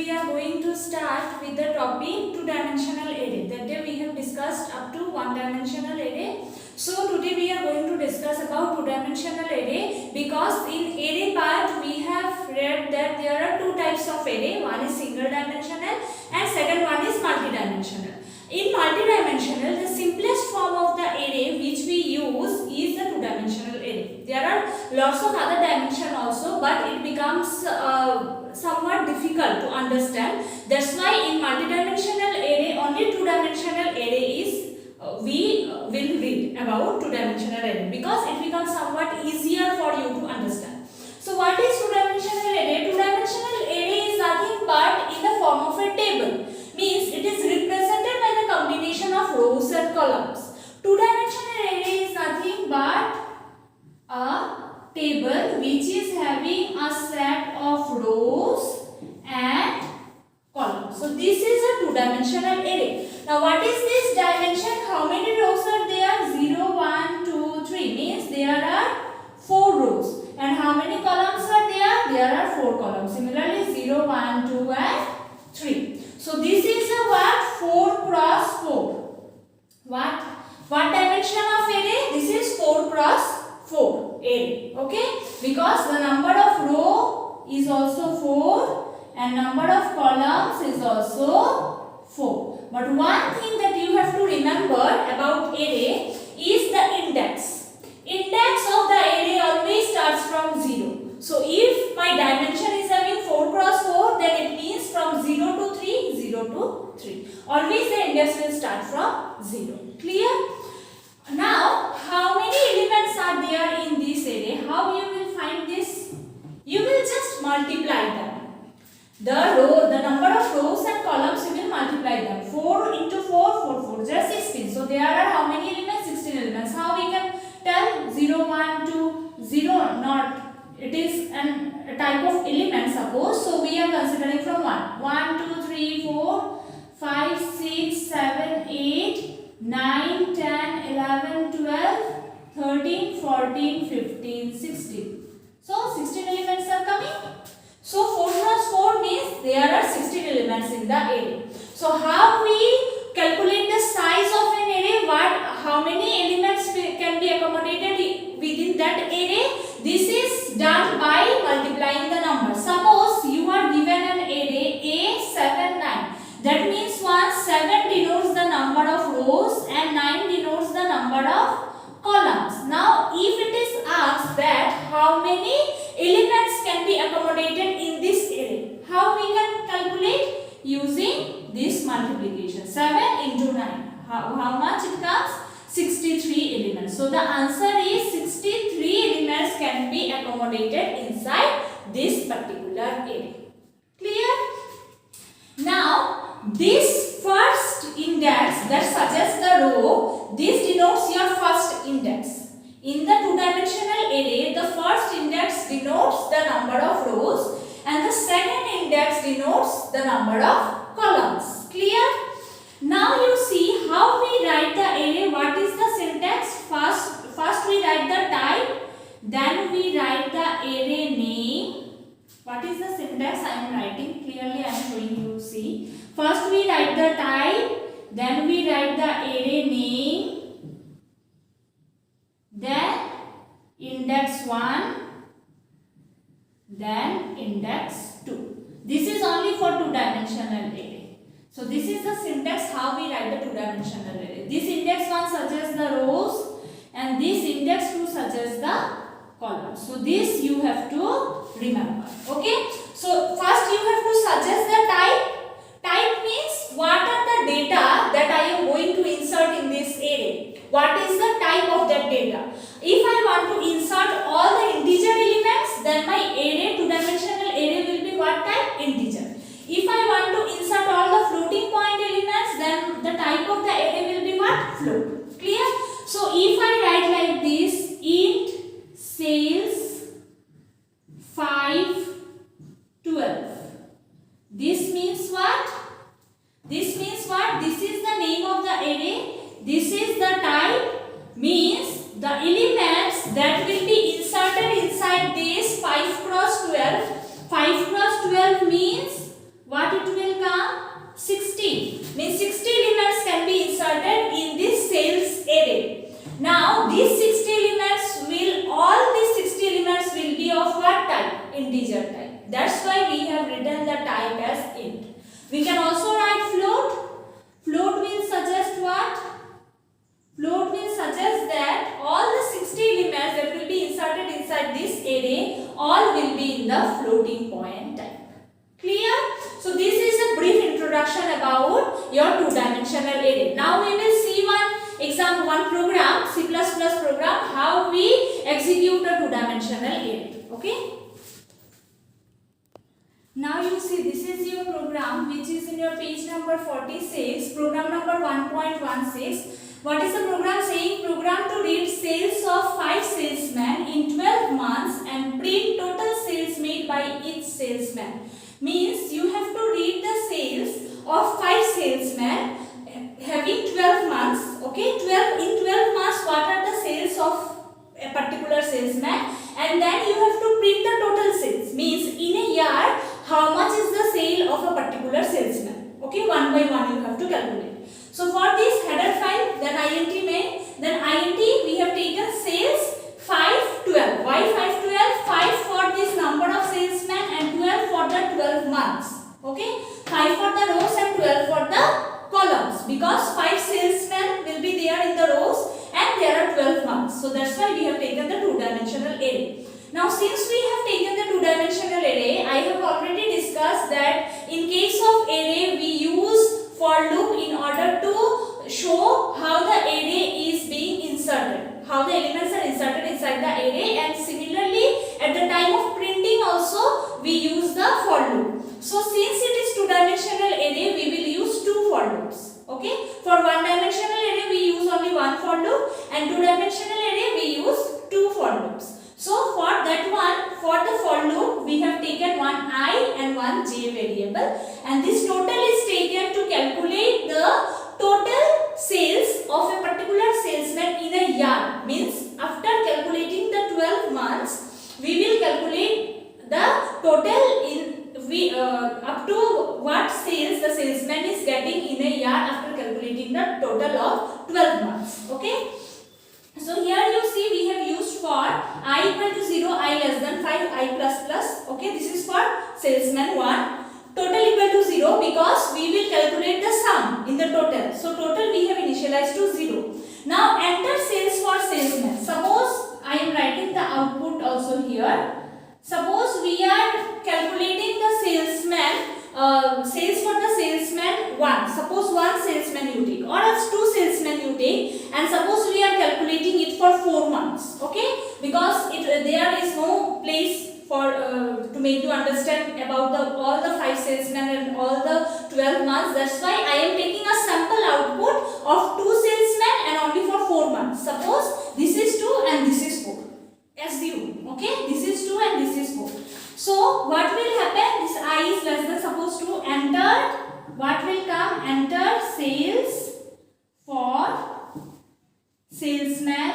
we are going to start with the topic two-dimensional array. That day we have discussed up to one-dimensional array. So today we are going to discuss about two-dimensional array, because in array part we have read that there are two types of array. One is single-dimensional and second one is multi-dimensional. In multi-dimensional, the simplest form of the array which we use is the two-dimensional array. There are lots of other dimension also, but it becomes somewhat difficult to understand. That's why in multi-dimensional array, only two-dimensional array is we will read about two-dimensional array, because it becomes somewhat easier for you to understand. So what is two-dimensional array? Two-dimensional array is nothing but in the form of a table. Means it is represented by the combination of rows and columns. Two-dimensional array is nothing but a table which is having a set of rows and columns. So this is a two-dimensional array. Now what is this dimension? How many rows are there? 0, 1, 2, 3. Means there are 4 rows. And how many columns are there? There are 4 columns. Similarly 0, 1, 2 and 3. So this is a what? 4 cross 4. What dimension of array? This is 4 cross 4 array. Okay? Because the number of row is also 4 and number of columns is also 4. But one thing that you have to remember about array is the index. Index of the array always starts from 0. So if my dimension is having 4 cross 4, then it means from 0 to 3, 0 to 3. Always the index will start from 0. Clear? Now, how many elements are there in this array? How you will find this? You will just multiply them. The number of rows and columns, you will multiply them. 4 into 4, 4, 4, just 16. So there are how many elements? 16 elements. How we can tell? 0, 1, 2, 0, not. It is a type of element, suppose. So we are considering from 1. 1, 2, 3, 4, 5, 6, 7, 8, 9, 10, 11, 12, 13, 14, 15, 16. So 16 elements are coming. So 4 cross 4 means there are 16 elements in the array. So how we calculate the size of an array? How many elements can be accommodated within that array? This is done by multiplying the numbers. Suppose you are given an array A, 7, 9. That means 7 denotes the number of rows and 9 denotes the number of columns. Now if it is asked that how many elements can be accommodated in this array, how we can calculate? Using this multiplication. 7 into 9. How much it comes? 63 elements. So the answer is 63 elements can be accommodated inside this particular array. Clear? Now this first index that suggests the row, this denotes your first index. In the two-dimensional array, the first index denotes the number of rows and the second index denotes the number of columns. Clear? Now you see how we write the array. What is the syntax? First we write the type, then we write the array name. What is the syntax I am writing? Clearly I am showing you. See. First we write the type, then we write the array name, then index 1, then index 2. This is only for two-dimensional array. So this is the syntax how we write the two-dimensional array. This index 1 suggests the rows and this index 2 suggests the columns. So this you have to remember. Okay. So first you have to suggest the type. Type means what are the data that I am going to insert in this array. What is the type of that data? If I want to insert all the integer elements, then my array, two-dimensional array will be what type? Integer. If I want to insert all the floating point elements, then the type of the array will be what? Float. Clear? So if I write like this, int sales 5, 12. This means what? This means what? This is the name of the array. This is the type. Means the elements that will be inserted inside this 5 cross 12. 5 cross 12 means what it be of what type? Integer type. That's why we have written the type as int. We can also write float. Float will suggest what? Float will suggest that all the 60 elements that will be inserted inside this array, all will be in the floating point type. Clear? So this is a brief introduction about your two-dimensional array. Now we will see one example, one program, C++ program, how we execute a two-dimensional array. Okay? Now you see, this is your program which is in your page number 46, program number 1.16. What is the program saying? Program to read sales of 5 salesmen in 12 months and print total sales made by each salesman. Means you have to read the sales of 5 salesmen having 12 months. Okay, in 12 months what are the sales of a particular salesman, and then you have to print the total sales. Means in a year how much is the sale of a particular salesman. Okay, one by one you have to calculate. So for this header file, then int main, then int we have taken sales 5, 12. Why 5, 12? 5 for this number of salesmen and 12 for the 12 months. Okay, 5 for the rows and 12 for the columns, because 5 salesmen will be there in the rows and there are 12 months. So that's why we have taken the two-dimensional array. Now since we have taken the two-dimensional array, I have already discussed that in case of array we use for loop in order to show how the array is being inserted, how the elements are inserted inside the array, and similarly at the time of printing also we use the for loop. So since it is two-dimensional array, we will use two for loops. Okay, for one-dimensional array we use only one for loop, and two-dimensional array we use two for loops. So for that one, for the for loop, we have taken one I and one j variable, and this total is taken to calculate the total sales of a particular salesman in a year. Means after calculating the 12 months, we will calculate the total in up to what sales the salesman is getting in a year after calculating the total of 12 months. Okay. So here you see we have used for I equal to 0, I less than 5, I plus plus. Okay, this is for salesman 1. Total equal to 0 because we will calculate the sum in the total. So total we have initialized to 0. Now enter sales for salesman. Suppose I am writing the output also here. Suppose we are calculating the salesman, sales for the salesman 1. Suppose one salesman you take, or else two salesmen you take, and suppose we are calculating it for 4 months. Okay, because there is no place for to make you understand about all the 5 salesmen and all the 12 months. That's why I am taking a sample output of 2 salesmen and only for 4 months. Suppose this is 2 and this is 4. Assume, okay, this is 2 and this is 4. So what will happen? This I is less than supposed to enter. What will come? Enter sales for salesman.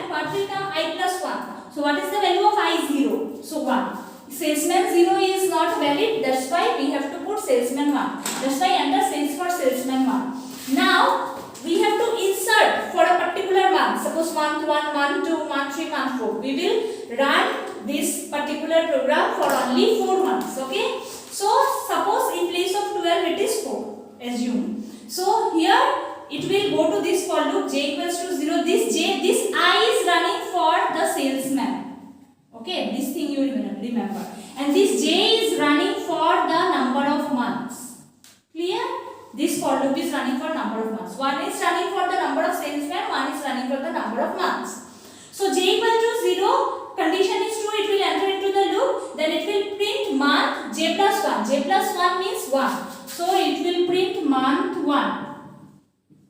What will come? I plus 1. So what is the value of I? 0. So 1. Salesman 0 is not valid. That's why we have to put salesman 1. That's why enter sales for salesman 1. Now we have to insert for a particular month. Suppose month 1, month 2, month 3, month 4. We will run this particular program for only 4 months. Okay. So suppose in place of 12 it is 4. Assume. So here it will go to this for loop j equals to 0. This I is running for the salesman. Okay. This thing you remember. And this j is running for the number of months. Clear? This for loop is running for number of months. One is running for the number of salesmen, one is running for the number of months. So j equal to 0, condition is true, it will enter into the loop. Then it will print month j plus 1. J plus 1 means 1. So it will print month 1.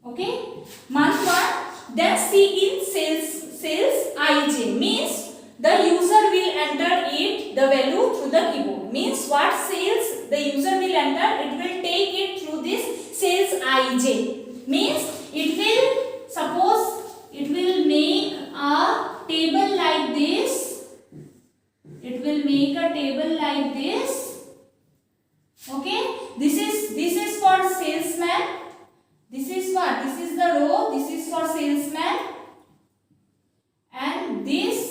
Okay, month 1. Then see in sales ij means the user will enter it the value through the keyboard. Means what sales the user will enter, it will take it through this sales ij. Means it will, suppose it will make a table like this. It will make a table like this. Okay, this is for salesman. This is what? This is the row. This is for salesman. And this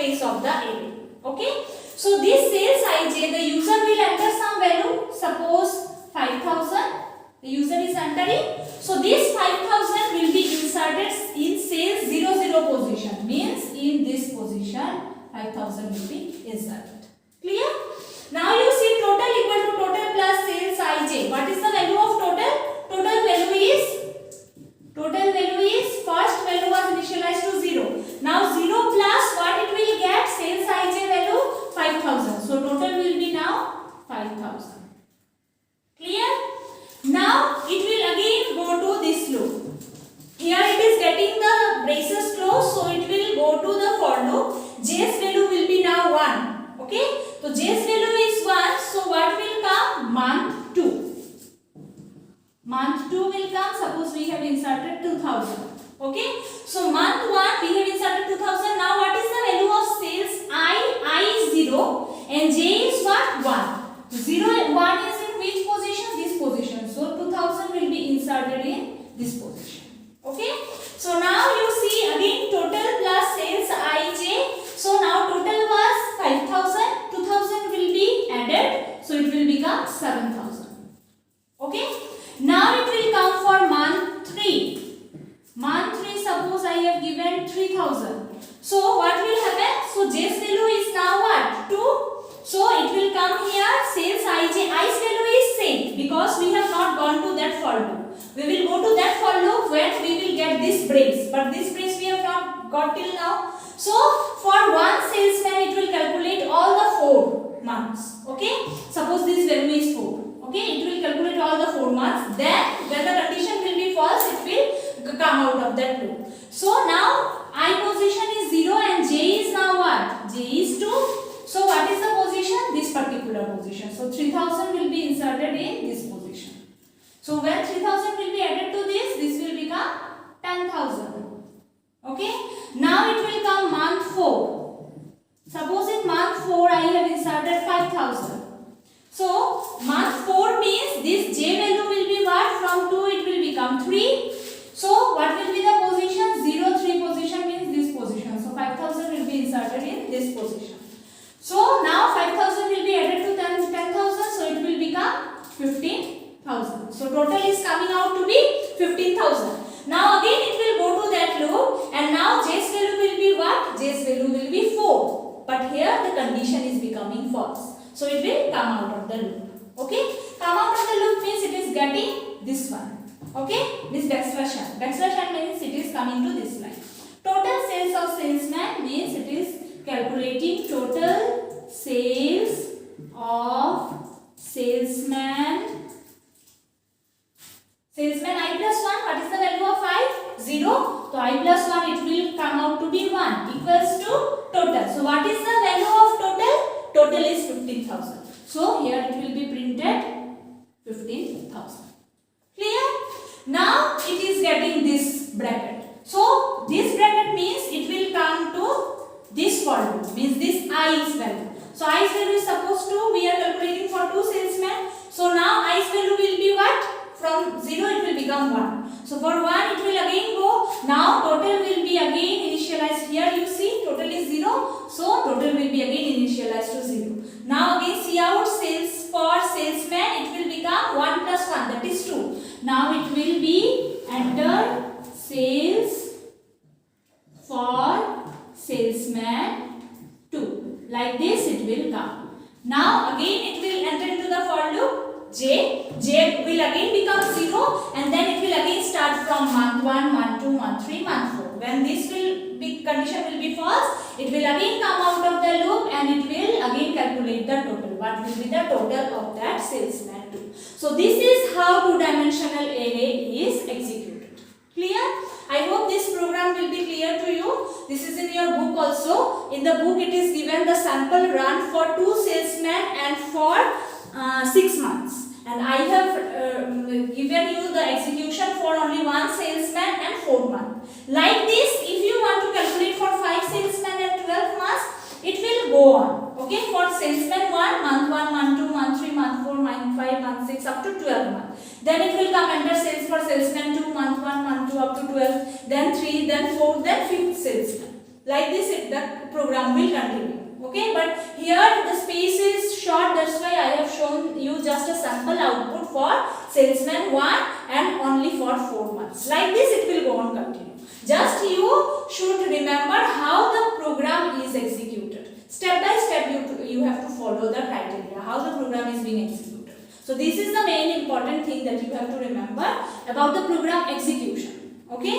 space of the array. Okay. So this sales ij, the user will enter some value, suppose 5,000. The user is entering. So this 5,000 will be inserted in sales 00 position. Means in this position 5,000 will be inserted. Clear? Now you see total equal to total plus sales ij. What is the value of total? Total value is first value was initialized to 0. Now 0 plus what it will get? Sales ij value 5,000. So total will be now 5,000. Clear? Now it will again go to this loop. Here it is getting the braces closed, so it will go to the for loop. J's value will be now 1. Okay? So J's value is 1. So what will come? Month 2. Month 2 will come. Suppose we have inserted 2,000. Okay? So month 1 we have inserted 2,000. Now what is the value of sales I is 0 and J is what? 1. 0 and 1 is in which position? This position. So 2,000 will be inserted in this position. Okay? So now you see again total plus sales ij. So now total was 5,000. 2,000 will be added. So it will become 7,000. Okay? Now it will come for month 3. Month 3, suppose I have given 3,000. So what will happen? So J's value is now what? 2. So it will come here sales ij. I's value is same because we have not gone to that for loop. We will go to that for loop when we will get this brace. But this brace we have not got till now. So for one salesman it will calculate all the 4 months. Okay. Suppose this value is 4. Okay. It will calculate all the 4 months. Then when the condition will be false, it will come out of that loop. So now I position is 0 and j is now what? J is 2. So what is the position? This particular position. So 3,000 will be inserted in this position. So when 3,000 will be added to this will become 10,000. Okay. Now it will come month 4. Suppose in month 4 I have inserted 5,000. So month 4 means this j value will be what? From 2 it will become 3. So what will be the position? 0, 3 position means this position. So 5,000 will be inserted in this position. So now 5,000 will be added to 10,000. So it will become 15,000. So total is coming out to be 15,000. Now again it will go to that loop and now J's value will be what? J's value will be 4. But here the condition is becoming false. So it will come out of the loop. Okay? Come out of the loop means it is getting this one. Okay? This backslash n. Backslash n means it is coming to this line. Total sales of salesman means it is calculating total sales of salesman. Salesman I plus 1. What is the value of I? 0. So I plus 1 it will come out to be 1 equals to total. So what is the value of total? Total is 15,000. So here it will be printed 15,000. Clear? Now it is getting this bracket. So this bracket means it will come to this for loop, means this i's value. So i's value is supposed to, we are calculating for 2 salesmen. So now i's value will be what? From 0 it will become 1. So for 1 it will again go. Now total will be again initialized. Here you see total is 0. So total will be again initialized to 0. Now again see out sales for salesman it will become 1 plus 1, that is 2. Now it will be enter sales for salesman 2. Like this it will come. Now again it will enter into the for loop. J will again become 0 and then it will again start from month 1, month 2, month 3, month 4. When this will be condition will be false, it will again come out of the loop and it will again calculate the total. What will be the total of that salesman 2. So this is how 2-dimensional array is executed. Clear? I hope this program will be clear to you. This is in your book also. In the book it is given the sample run for 2 salesmen and for 6 months. And I have given you the execution for only 1 salesman and 4 months. Like this, if you want to calculate for 5 salesmen and 12 months, it will go on. Okay, for salesman 1, month 1, month 2, month 3, month 4, month 5, month 6, up to 12 months. Then it will come under sales for salesman 2, month 1, month 2, up to 12, then 3, then 4, then 5th salesman. Like this the program will continue. Okay, but here the space is short, that's why I have shown you just a sample output for salesman 1 and only for 4 months. Like this it will go on continue. Just you should remember how the program is executed. Step by step you have to follow the criteria, how the program is being executed. So this is the main important thing that you have to remember about the program execution. Okay.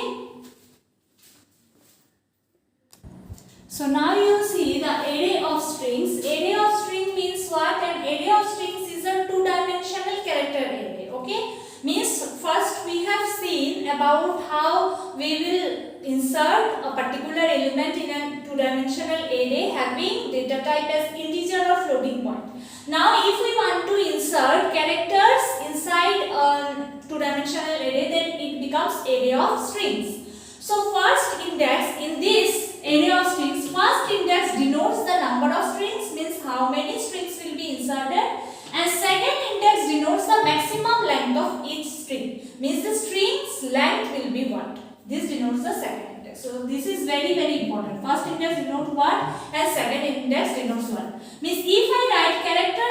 So now you see the array of strings. Array of string means what? An array of strings is a two-dimensional character array. Okay. Means first we have seen about how we will insert a particular element in a two-dimensional array having data type as integer or floating point. Now if we want to insert characters inside a two-dimensional array, then it becomes array of strings. So first index in this array of strings, first index denotes the number of strings, means how many strings will be inserted, and second index denotes the maximum length of each string, means the string's length will be what? This denotes the second index. So this is very important. First index denotes what and second index denotes what. Means if I write character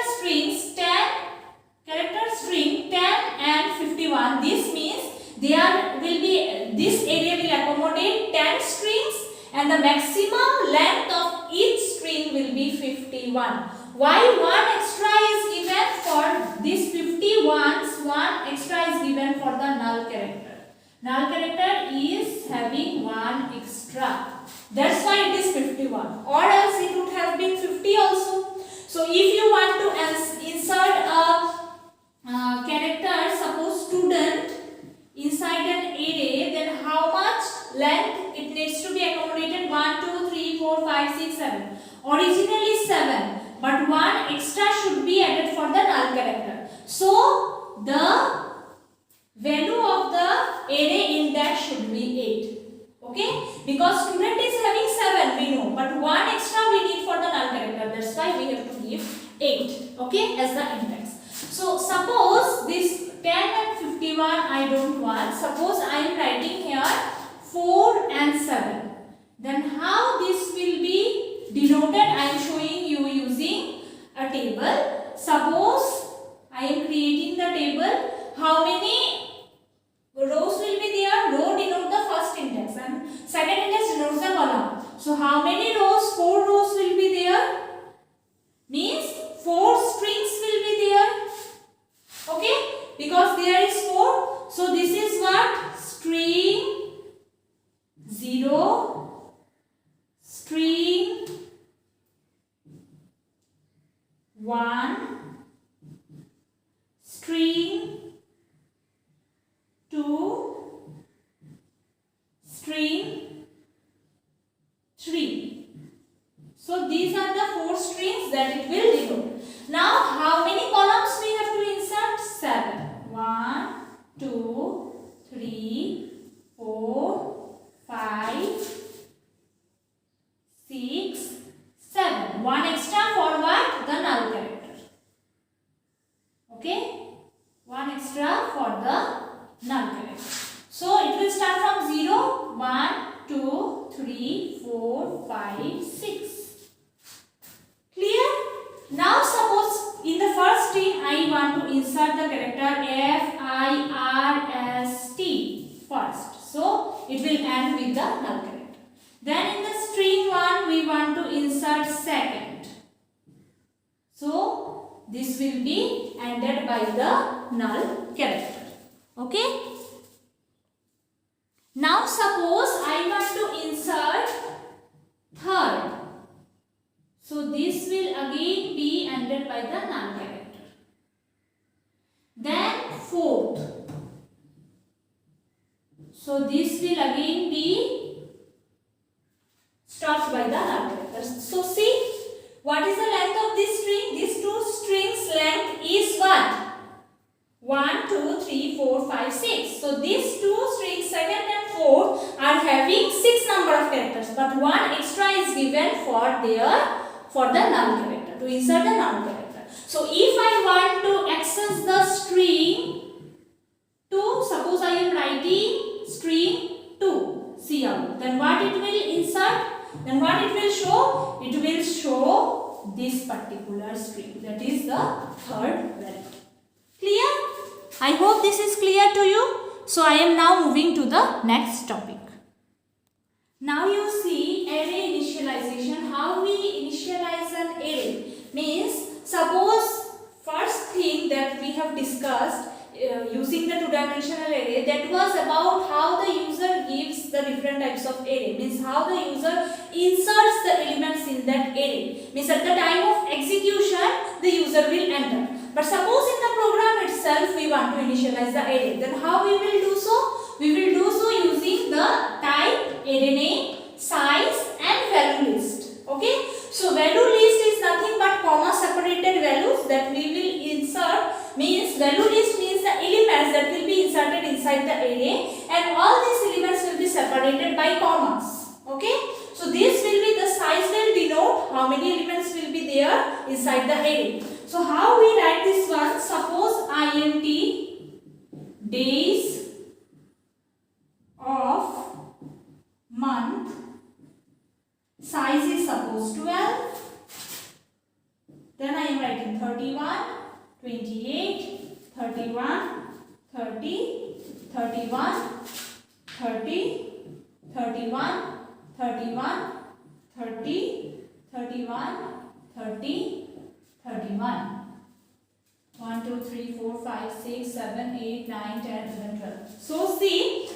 string 10 and 51, this means there will be, this area will accommodate 10 strings and the maximum length of each string will be 51. Why 1 extra is given for this 51s? 1 extra is given for the null character. Null character is having 1 extra. That's why it is 51. Or else it would have been 50 also. So if you want to insert a character, suppose student, inside an array, then how much length it needs to be accommodated? 1, 2, 3, 4, 5, 6, 7. Originally 7, but 1 extra should be added for the null character. So the value of the array index should be 8. Okay? Because student is having 7, we know, but 1 extra we need for the null character. That's why we have to give 8. Okay? As the index. So suppose this 10 and 51 I don't want. Suppose I am writing here 4 and 7. Then how this will be denoted? I am showing you using a table. Suppose I am creating the table. How many rows will be there? Row denote the first index and second index denotes the column. So how many rows? 4 rows will be there. Means 4 strings will be there. Okay? Because there is 4. So this is what? String 0, string 1, string 2, string 3. So these are the 4 strings that it will denote. Now how many columns we have to insert? 7. 1, 2, 3, 4, 5, 6, 7. 1 extra for what? The null character. Okay? 1 extra for the null character. So it will start from 0, 1, 2, 3, 4, 5, 6. Clear? Now suppose in the first string I want to insert the character FIRST first. So it will end with the null character. Then in the string 1 we want to insert second. So this will be ended by the null character. Okay? Now suppose I want to insert third. So this will again be ended by the null character. Then fourth. So this will again be stopped by the null character. So see, what is the length of this string? These two strings length is what? 1, 2, 3, 4, 5, 6. So these two strings, second and fourth, are having 6 number of characters, but 1 extra is given for the null character, to insert the null character. So if I want to access the string 2, suppose I am writing string 2, cout, then what it will insert? then what it will show? It will show this particular string, that is the third value. Clear? I hope this is clear to you. So I am now moving to the next topic. Now you see array initialization. How we initialize an array means, suppose first thing that we have discussed using the two-dimensional array, that was about how the user gives the different types of array, means how the user inserts the elements in that array, means at the time of execution the user will enter. But suppose in the program itself we want to initialize the array, then how we will do so? We will do so using the type, array name, size and value list. Okay, so value list is nothing but comma separated values that we will insert, means value list means the elements that will be inserted inside the array, and all these elements will be separated by commas. Okay, so this will be the size will denote how many elements will be there inside the array. So how we write this one? Suppose int days of month, size is suppose 12, then I am writing 31, 28, 31, 30, 31, 30, 31, 31, 30, 31, 30, 31. 1, 2, 3, 4, 5, 6, 7, 8, 9, 10, 11, 12. So see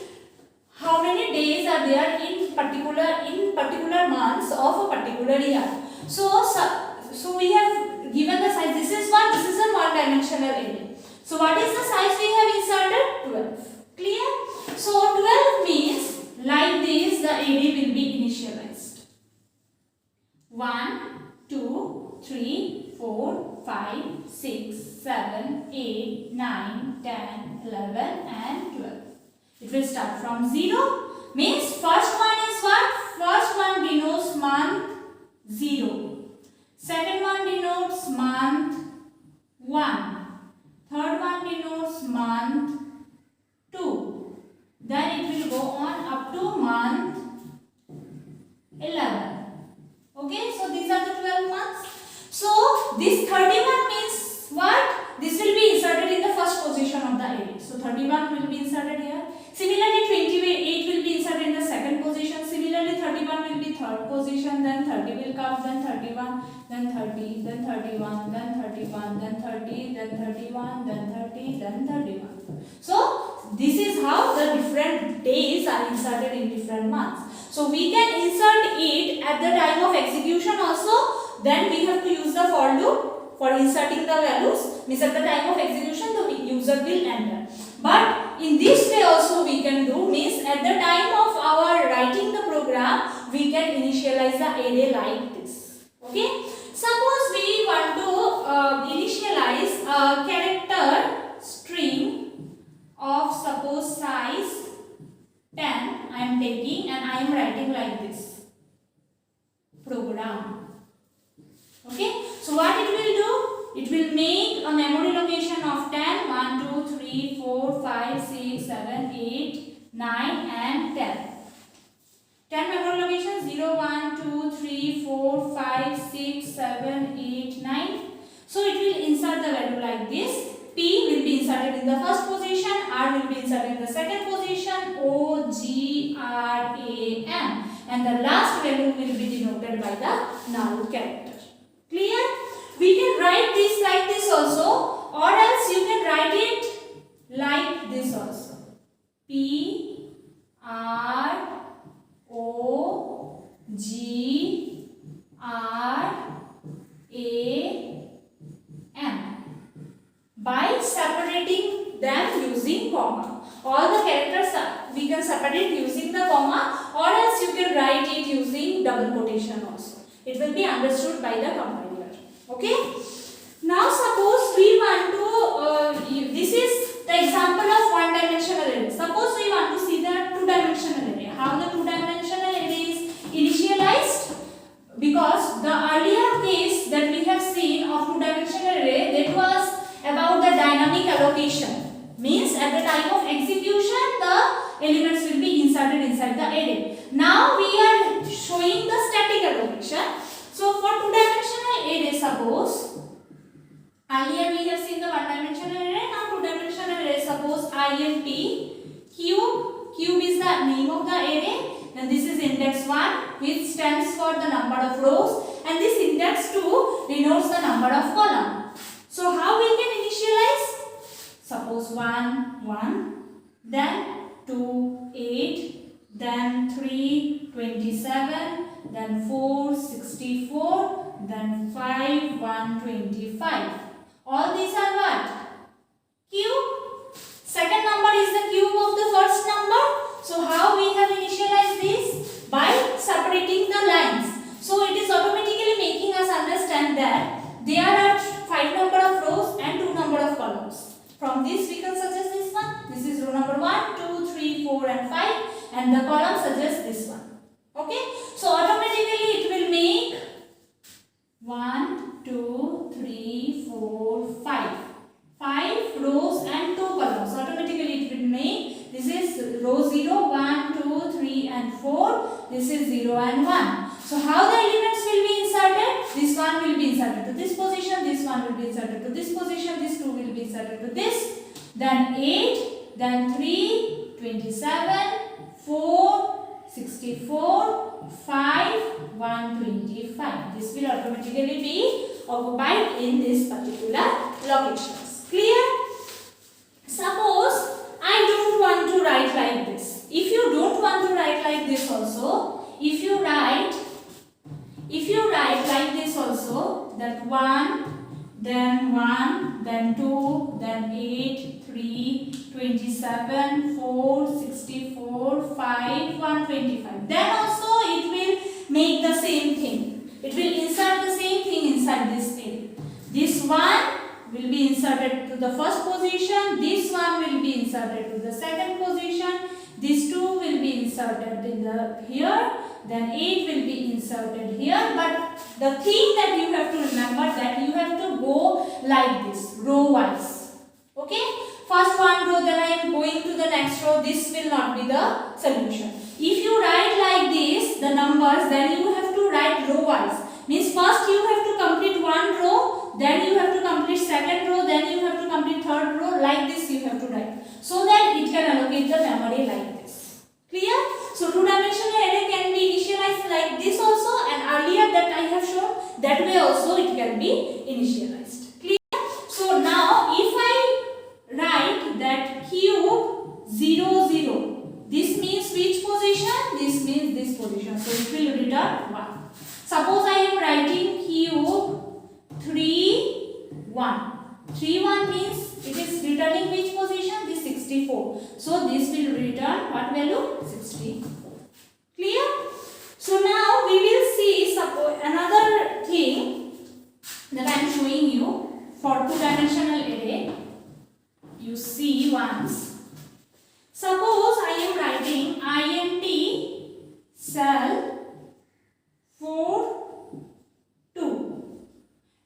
how many days are there in particular months of a particular year. So we have given the size. This is a one-dimensional array. So what is the size we have inserted? 12. Clear? So 12 means like this the array will be initialized. 1, 2, 3, 4, 5, 6, 7, 8, 9, 10, 11 and 12. It will start from 0. Means first one is what? First one denotes month 0. Second one denotes month 1. Third one denotes month 2. Then it will go on up to month 11. Okay, so these are the 12 months. So this 31 means what? This will be inserted in the first position of the array. So 31 will be inserted here. Similarly 28 will be inserted in the second position. Similarly 31 will be third position. Then 30 will come. Then 31. Then 30. Then 31. Then 31. Then 30. Then 31. Then 30. Then 31. So this is how the different days are inserted in different months. So we can insert it at the time of execution also. Then we have to use the for loop for inserting the values. Means at the time of execution the user will enter. But in this way also we can do, means at the time of our writing the program we can initialize the array like this. Okay. Suppose we want to initialize a character string of suppose size 10 I am taking and I am writing like this program. Okay, so what it will do? It will make a memory location of 10, 1, 2, 3, 4, 5, 6, 7, 8, 9 and 10. 10 memory locations 0, 1, 2, 3, 4, 5, 6, 7, 8, 9. So it will insert the value like this. P will be inserted in the first position, R will be inserted in the second position, O, G, R, A, M. And the last value will be denoted by the null character. Clear? We can write this like this also, or else you can write it like this also. P, R, O, G, R, A, M. By separating them using comma. All the characters we can separate using the comma, or else you can write it using double quotation also. It will be understood by the compiler. Okay. Now suppose we want to, this is the example of one-dimensional array. Suppose we want to see the two-dimensional array. How the two-dimensional array is initialized? Because the earlier case that we have seen of two-dimensional array, that was about the dynamic allocation. Means at the time of execution, the elements will be inserted inside the array. Now we are showing the So for two-dimensional array, suppose earlier we have seen the one-dimensional array, now two-dimensional array. Suppose int cube is the name of the array. Then this is index 1, which stands for the number of rows, and this index 2 denotes the number of column. So how we can initialize? Suppose 1 1, then 2 8, then 3 27, then 4 64, then 5 125. All these are what? Cube. Second number is the cube of the first number. So how we have initialized this? By separating the lines. So it is automatically making us understand that there are 5 number of rows and 2 number of columns. From this we can suggest this one. This is row number 1, 2, 3, 4 and 5, and the column suggests this one. Okay? So automatically it will make 1, 2, 3, 4, 5. 5 rows and 2 columns. Automatically it will make, this is row 0, 1, 2, 3 and 4. This is 0 and 1. So how the elements will be inserted? This one will be inserted to this position, this one will be inserted to this position, this 2 will be inserted to this. Then 8, then 3, 27, 4, 64, 5, 125. This will automatically be occupied in this particular locations. Clear? Suppose I don't want to write like this. If you don't want to write like this also, if you write like this also, that 1, then 2, then 8, 3, 27, 4, 64, 5, 125. Then also it will make the same thing. It will insert the same thing inside this array. This one will be inserted to the first position, this one will be inserted to the second position, this 2 will be inserted in the here, then 8 will be inserted here. But the thing that you have to remember that you have to go like this, row wise. Okay? First one row, then I am going to the next row. This will not be the solution. If you write like this, the numbers, then you have to write row wise. Means first you have to complete one row, then you have to complete second row, then you have to complete third row. Like this you have to write, so that it can allocate the memory like this. Clear? So two-dimensional array can be initialized like this also, and earlier that I have shown, that way also it can be initialized. Clear? So now if I write that cube 0 0, this means which position? This means this position. So it will return 1. Suppose I am writing cube 3 1. 3 1 means it is returning which position? This 64. So this will return what value? 64. Clear? So now we will see suppose another thing that I am showing you for two-dimensional array. You see once. Suppose I am writing int cell 4 2,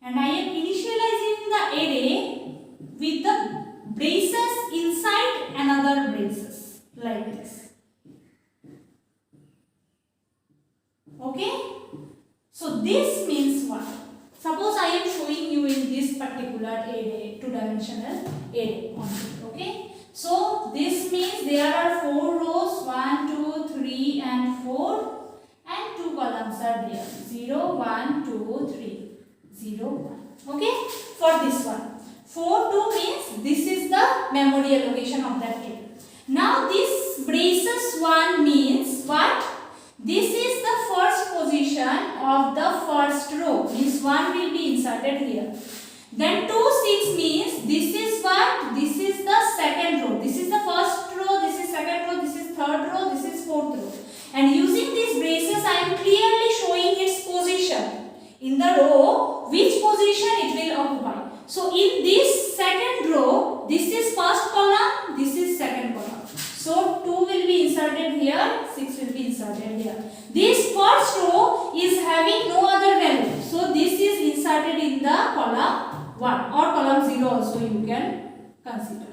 and I am initializing the array with the braces inside another braces like this. Okay? So this means what? Suppose I am showing you in this particular array, two-dimensional array only. Okay? So this means there are 4 rows, 1, 2, 3 and 4. And 2 columns are there, 0, 1, 2, 3, 0, 1. Okay, for this one, 4, 2 means this is the memory allocation of that array. Now this braces 1 means what? This is the first position of the first row, means 1 will be inserted here. Then 2 6 means this is what? This is the second row. This is the first row, this is second row, this is third row, this is fourth row. And using these braces, I am clearly showing its position in the row, which position it will occupy. So in this second row, this is first column, this is second column. So 2 will be inserted here, 6 will be inserted here. This first row is having no other value. So this is inserted in the column 1 or column 0 also you can consider.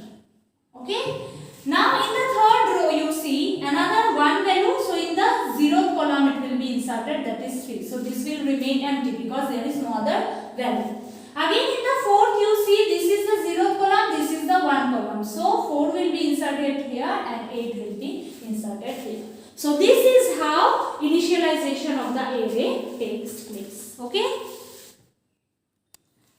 Okay. Now in the third row you see another 1 value. So in the 0th column it will be inserted, that is 3. So this will will remain empty because there is no other value. Again in the fourth you see this is the 0th column, this is the 1 column. So 4 will be inserted here and 8 will be inserted here. So this is how initialization of the array takes place. Okay.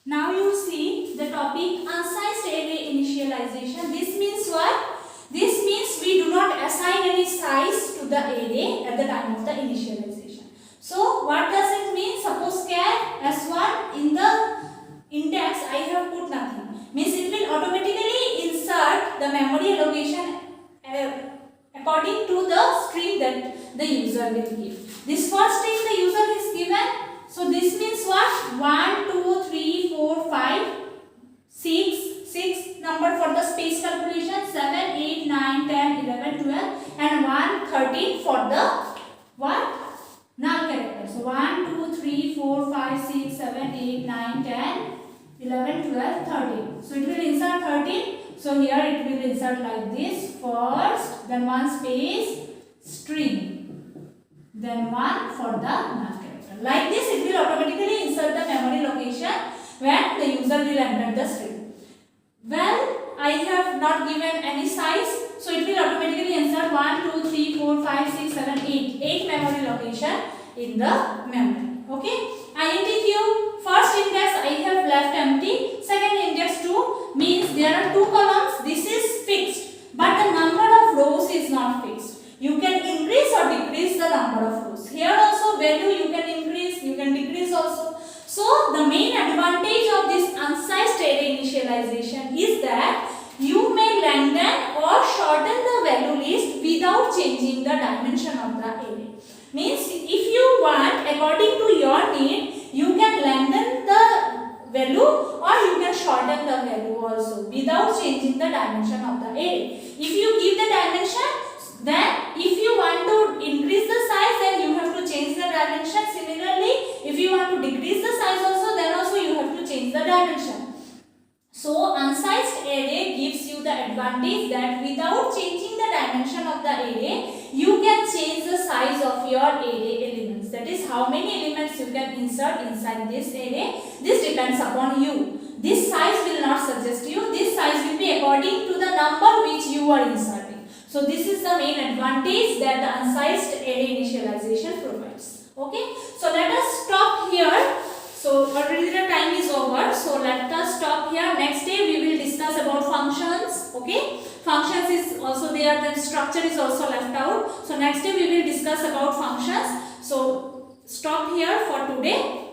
Now you see the topic unsized array initialization. This means what? This means we do not assign any size to the array at the time of the initialization. So what does it mean? Suppose char s1 in the index I have put nothing. Means it will automatically insert the memory allocation according to the string that the user will give. This first string the user is given. So this means what? 1, 2, 3, 4, 5, 6 number for the space calculation, 7, 8, 9, 10, 11, 12 and 1, 13 for the what? Null character. So 1, 2, 3, 4, 5, 6, 7, 8, 9, 10, 11, 12, 13. So it will insert 13. So here it will insert like this. First, then one space, string. Then one for the null character. Like this it will automatically insert the memory location when the user will enter the string. Well, I have not given any size. So it will automatically insert 1, 2, 3, 4, 5, 6, 7, 8. 8 memory location in the memory. Okay. INTQ, first index I have left empty. Second index 2 means there are 2 columns. This is fixed. But the number of rows is not fixed. You can increase or decrease the number of rows. Here also value you can increase, you can decrease also. So the main advantage of this unsized array initialization is that you may lengthen or shorten the value list without changing the dimension of the array. Means if you want, according to your need, you can lengthen the value or you can shorten the value also without changing the dimension of the array. If you give the dimension, then if you want to increase the size, then you have to change the dimension. Similarly, if you want to decrease the size also, then also you have to change the dimension. So unsized array gives you the advantage that without changing the dimension of the array, you can change the size of your array elements. That is how many elements you can insert inside this array. This depends upon you. This size will not suggest you. This size will be according to the number which you are inserting. So this is the main advantage that the unsized array initialization provides. Okay. So let us stop here. So already the time is over. So let us stop here. Next day we will discuss about functions. Okay. Functions is also there. Then structure is also left out. So next day we will discuss about functions. So stop here for today.